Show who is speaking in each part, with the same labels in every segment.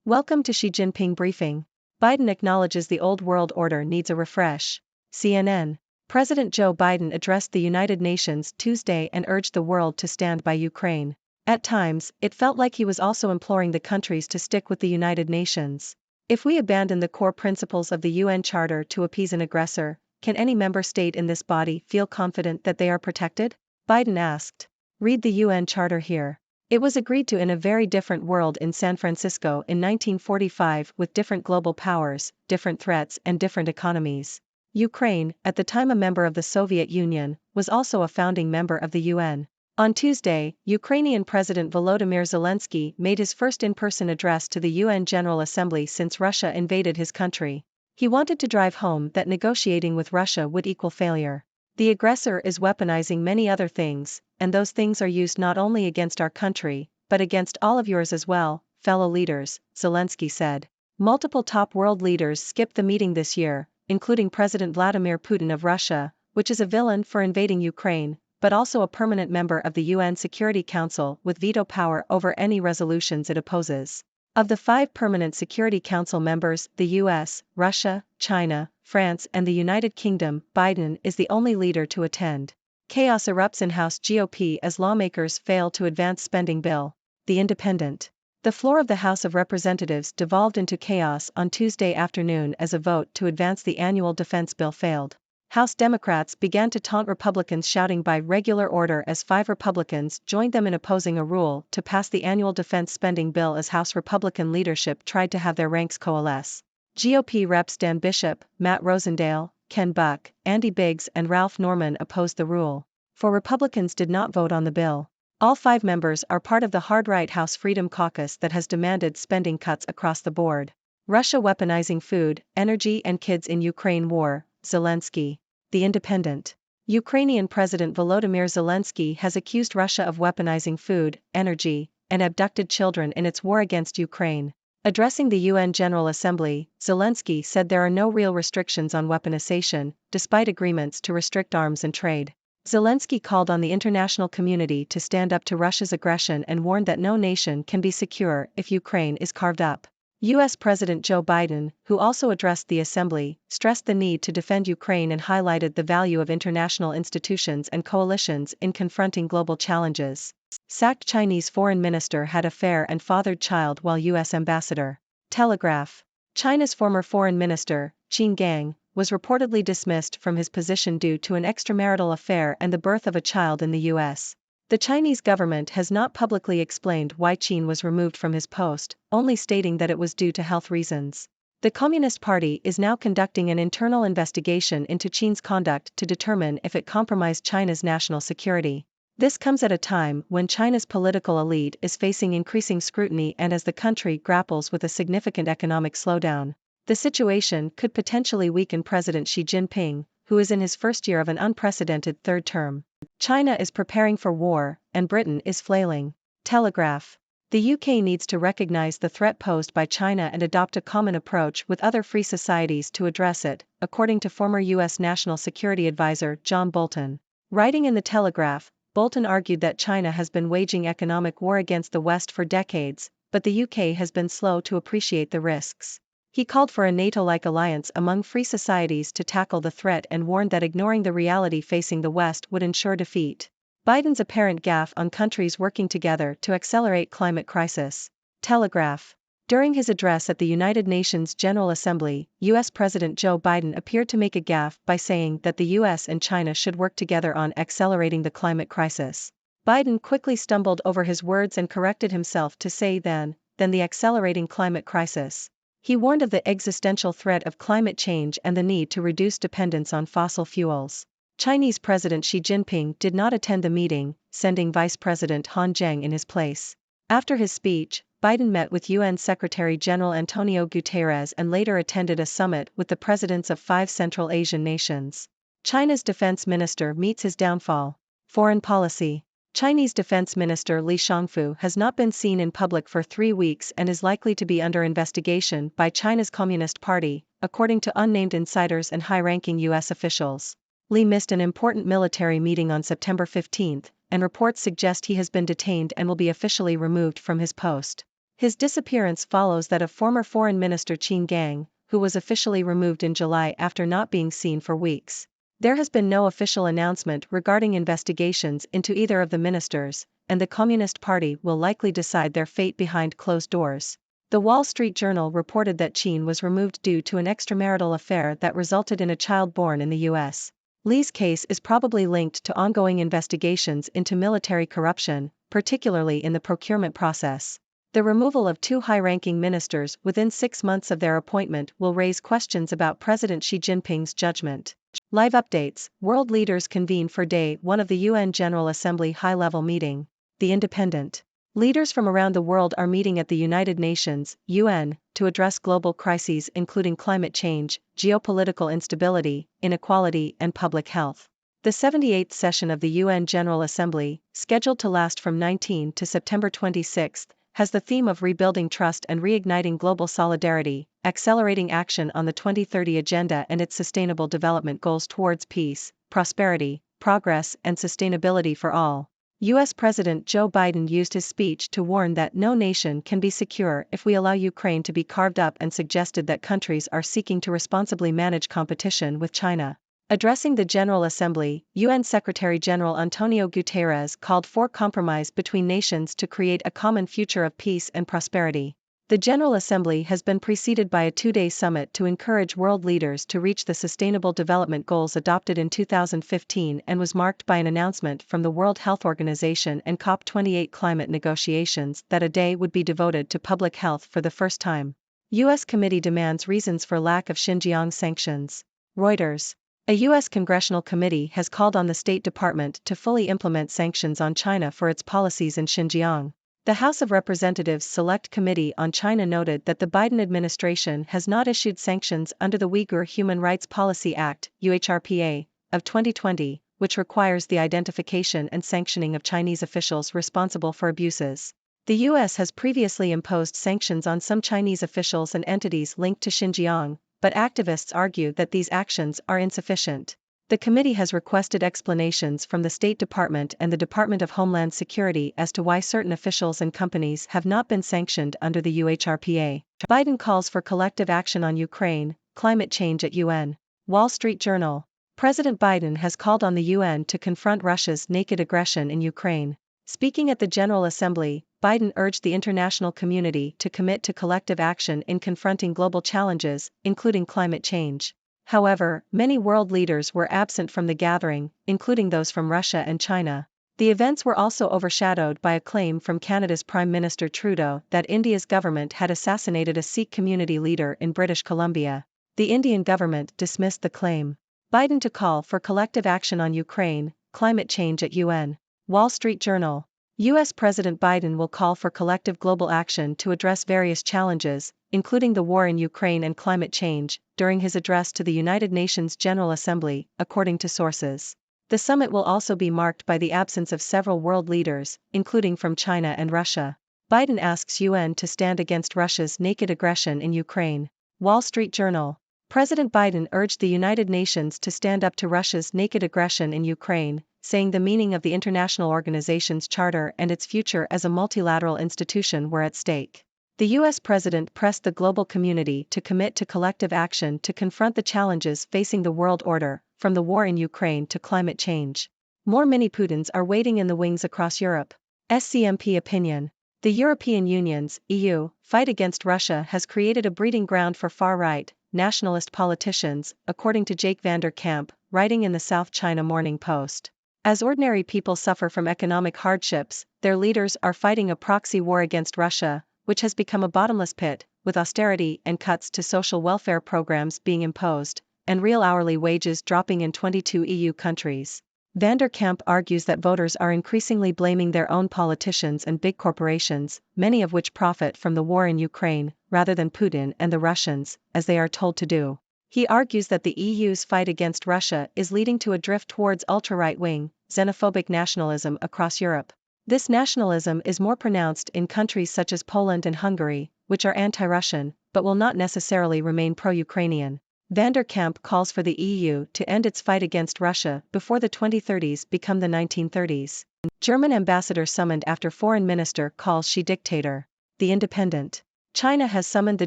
Speaker 1: Welcome to Xi Jinping Briefing. Biden acknowledges the old world order needs a refresh. CNN. President Joe Biden addressed the United Nations Tuesday and urged the world to stand by Ukraine. At times, it felt like he was also imploring the countries to stick with the United Nations. If we abandon the core principles of the UN Charter to appease an aggressor, can any member state in this body feel confident that they are protected? Biden asked. Read the UN Charter here. It was agreed to in a very different world in San Francisco in 1945 with different global powers, different threats and different economies. Ukraine, at the time a member of the Soviet Union, was also a founding member of the UN. On Tuesday, Ukrainian President Volodymyr Zelensky made his first in-person address to the UN General Assembly since Russia invaded his country. He wanted to drive home that negotiating with Russia would equal failure. The aggressor is weaponizing many other things, and those things are used not only against our country, but against all of yours as well, fellow leaders, Zelensky said. Multiple top world leaders skipped the meeting this year, including President Vladimir Putin of Russia, which is a villain for invading Ukraine, but also a permanent member of the UN Security Council with veto power over any resolutions it opposes. Of the 5 permanent Security Council members, the US, Russia, China, France and the United Kingdom, Biden is the only leader to attend. Chaos erupts in House GOP as lawmakers fail to advance spending bill. The Independent. The floor of the House of Representatives devolved into chaos on Tuesday afternoon as a vote to advance the annual defense bill failed. House Democrats began to taunt Republicans, shouting by regular order as 5 Republicans joined them in opposing a rule to pass the annual defense spending bill as House Republican leadership tried to have their ranks coalesce. GOP reps Dan Bishop, Matt Rosendale, Ken Buck, Andy Biggs and Ralph Norman opposed the rule. 4 Republicans did not vote on the bill. All 5 members are part of the hard-right House Freedom Caucus that has demanded spending cuts across the board. Russia weaponizing food, energy and kids in Ukraine war, Zelensky. The Independent. Ukrainian President Volodymyr Zelensky has accused Russia of weaponizing food, energy, and abducted children in its war against Ukraine. Addressing the UN General Assembly, Zelensky said there are no real restrictions on weaponization, despite agreements to restrict arms and trade. Zelensky called on the international community to stand up to Russia's aggression and warned that no nation can be secure if Ukraine is carved up. U.S. President Joe Biden, who also addressed the assembly, stressed the need to defend Ukraine and highlighted the value of international institutions and coalitions in confronting global challenges. Sacked Chinese foreign minister had affair and fathered child while U.S. ambassador. Telegraph. China's former foreign minister, Qin Gang, was reportedly dismissed from his position due to an extramarital affair and the birth of a child in the U.S. The Chinese government has not publicly explained why Qin was removed from his post, only stating that it was due to health reasons. The Communist Party is now conducting an internal investigation into Qin's conduct to determine if it compromised China's national security. This comes at a time when China's political elite is facing increasing scrutiny and as the country grapples with a significant economic slowdown. The situation could potentially weaken President Xi Jinping, who is in his first year of an unprecedented third term. China is preparing for war, and Britain is flailing. Telegraph. The UK needs to recognize the threat posed by China and adopt a common approach with other free societies to address it, according to former US National Security Advisor John Bolton. Writing in the Telegraph, Bolton argued that China has been waging economic war against the West for decades, but the UK has been slow to appreciate the risks. He called for a NATO-like alliance among free societies to tackle the threat and warned that ignoring the reality facing the West would ensure defeat. Biden's apparent gaffe on countries working together to accelerate climate crisis. Telegraph. During his address at the United Nations General Assembly, U.S. President Joe Biden appeared to make a gaffe by saying that the U.S. and China should work together on accelerating the climate crisis. Biden quickly stumbled over his words and corrected himself to say then the accelerating climate crisis. He warned of the existential threat of climate change and the need to reduce dependence on fossil fuels. Chinese President Xi Jinping did not attend the meeting, sending Vice President Han Zheng in his place. After his speech, Biden met with UN Secretary-General Antonio Guterres and later attended a summit with the presidents of 5 Central Asian nations. China's defense minister meets his downfall. Foreign policy. Chinese Defense Minister Li Shangfu has not been seen in public for 3 weeks and is likely to be under investigation by China's Communist Party, according to unnamed insiders and high-ranking U.S. officials. Li missed an important military meeting on September 15, and reports suggest he has been detained and will be officially removed from his post. His disappearance follows that of former Foreign Minister Qin Gang, who was officially removed in July after not being seen for weeks. There has been no official announcement regarding investigations into either of the ministers, and the Communist Party will likely decide their fate behind closed doors. The Wall Street Journal reported that Qin was removed due to an extramarital affair that resulted in a child born in the U.S. Li's case is probably linked to ongoing investigations into military corruption, particularly in the procurement process. The removal of two high-ranking ministers within 6 months of their appointment will raise questions about President Xi Jinping's judgment. Live updates: World leaders convene for Day 1 of the UN General Assembly high-level meeting. The Independent. Leaders from around the world are meeting at the United Nations, UN, to address global crises including climate change, geopolitical instability, inequality, and public health. The 78th session of the UN General Assembly, scheduled to last from 19 to September 26, has the theme of rebuilding trust and reigniting global solidarity, accelerating action on the 2030 Agenda and its Sustainable Development Goals towards peace, prosperity, progress, and sustainability for all. U.S. President Joe Biden used his speech to warn that no nation can be secure if we allow Ukraine to be carved up and suggested that countries are seeking to responsibly manage competition with China. Addressing the General Assembly, UN Secretary-General Antonio Guterres called for compromise between nations to create a common future of peace and prosperity. The General Assembly has been preceded by a 2-day summit to encourage world leaders to reach the Sustainable Development Goals adopted in 2015 and was marked by an announcement from the World Health Organization and COP28 climate negotiations that a day would be devoted to public health for the first time. U.S. committee demands reasons for lack of Xinjiang sanctions. Reuters. A U.S. congressional committee has called on the State Department to fully implement sanctions on China for its policies in Xinjiang. The House of Representatives Select Committee on China noted that the Biden administration has not issued sanctions under the Uyghur Human Rights Policy Act, UHRPA, of 2020, which requires the identification and sanctioning of Chinese officials responsible for abuses. The U.S. has previously imposed sanctions on some Chinese officials and entities linked to Xinjiang, but activists argue that these actions are insufficient. The committee has requested explanations from the State Department and the Department of Homeland Security as to why certain officials and companies have not been sanctioned under the UHRPA. Biden calls for collective action on Ukraine, climate change at UN. Wall Street Journal. President Biden has called on the UN to confront Russia's naked aggression in Ukraine. Speaking at the General Assembly, Biden urged the international community to commit to collective action in confronting global challenges, including climate change. However, many world leaders were absent from the gathering, including those from Russia and China. The events were also overshadowed by a claim from Canada's Prime Minister Trudeau that India's government had assassinated a Sikh community leader in British Columbia. The Indian government dismissed the claim. Biden to call for collective action on Ukraine, climate change at UN. Wall Street Journal. U.S. President Biden will call for collective global action to address various challenges, including the war in Ukraine and climate change, during his address to the United Nations General Assembly, according to sources. The summit will also be marked by the absence of several world leaders, including from China and Russia. Biden asks UN to stand against Russia's naked aggression in Ukraine. Wall Street Journal. President Biden urged the United Nations to stand up to Russia's naked aggression in Ukraine, saying the meaning of the international organization's charter and its future as a multilateral institution were at stake. The U.S. president pressed the global community to commit to collective action to confront the challenges facing the world order, from the war in Ukraine to climate change. More mini-Putins are waiting in the wings across Europe. SCMP opinion. The European Union's, EU, fight against Russia has created a breeding ground for far-right, nationalist politicians, according to Jake van der Kamp, writing in the South China Morning Post. As ordinary people suffer from economic hardships, their leaders are fighting a proxy war against Russia, which has become a bottomless pit, with austerity and cuts to social welfare programs being imposed, and real hourly wages dropping in 22 EU countries. Van der Kamp argues that voters are increasingly blaming their own politicians and big corporations, many of which profit from the war in Ukraine, rather than Putin and the Russians, as they are told to do. He argues that the EU's fight against Russia is leading to a drift towards ultra-right-wing, xenophobic nationalism across Europe. This nationalism is more pronounced in countries such as Poland and Hungary, which are anti-Russian, but will not necessarily remain pro-Ukrainian. Van der Kamp calls for the EU to end its fight against Russia before the 2030s become the 1930s. German ambassador summoned after foreign minister calls Xi dictator. The Independent. China has summoned the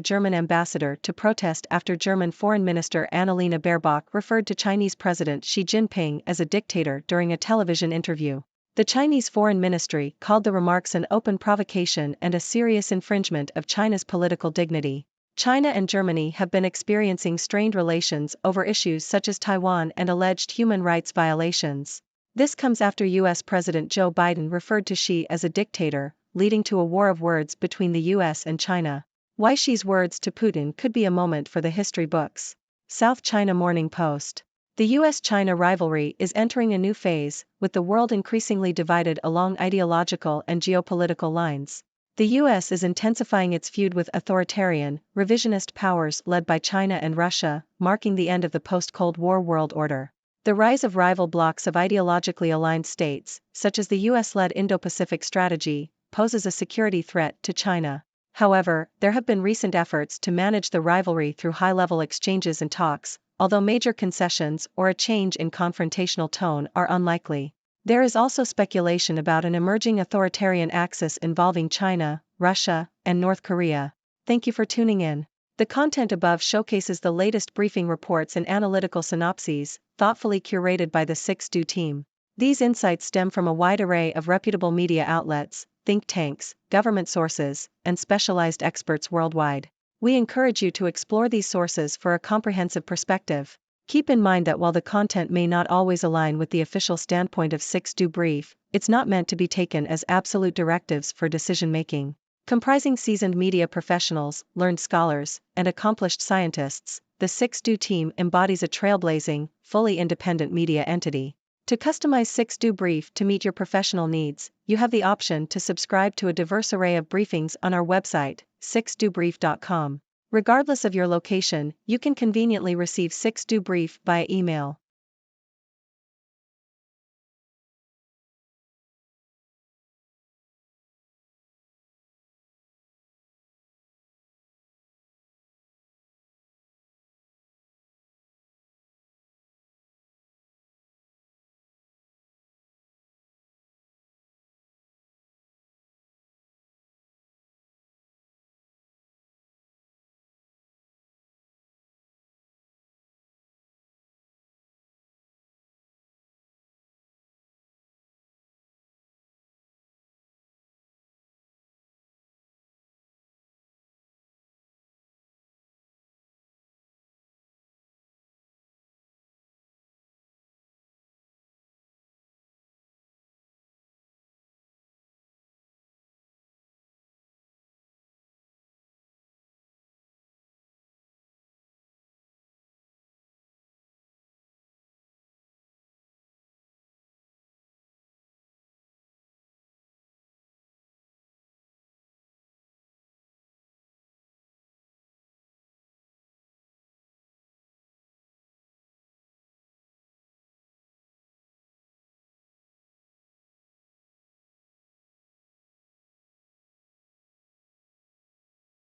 Speaker 1: German ambassador to protest after German Foreign Minister Annalena Baerbock referred to Chinese President Xi Jinping as a dictator during a television interview. The Chinese Foreign Ministry called the remarks an open provocation and a serious infringement of China's political dignity. China and Germany have been experiencing strained relations over issues such as Taiwan and alleged human rights violations. This comes after U.S. President Joe Biden referred to Xi as a dictator, leading to a war of words between the U.S. and China. Why Xi's words to Putin could be a moment for the history books. South China Morning Post. The U.S.-China rivalry is entering a new phase, with the world increasingly divided along ideological and geopolitical lines. The U.S. is intensifying its feud with authoritarian, revisionist powers led by China and Russia, marking the end of the post-Cold War world order. The rise of rival blocs of ideologically aligned states, such as the U.S.-led Indo-Pacific strategy, poses a security threat to China. However, there have been recent efforts to manage the rivalry through high-level exchanges and talks, although major concessions or a change in confrontational tone are unlikely. There is also speculation about an emerging authoritarian axis involving China, Russia, and North Korea. Thank you for tuning in. The content above showcases the latest briefing reports and analytical synopses, thoughtfully curated by the 6Do team. These insights stem from a wide array of reputable media outlets, think tanks, government sources, and specialized experts worldwide. We encourage you to explore these sources for a comprehensive perspective. Keep in mind that while the content may not always align with the official standpoint of 6Do Brief, it's not meant to be taken as absolute directives for decision-making. Comprising seasoned media professionals, learned scholars, and accomplished scientists, the 6Do team embodies a trailblazing, fully independent media entity. To customize 6Do Brief to meet your professional needs, you have the option to subscribe to a diverse array of briefings on our website, 6dobrief.com. Regardless of your location, you can conveniently receive 6Do Brief via email.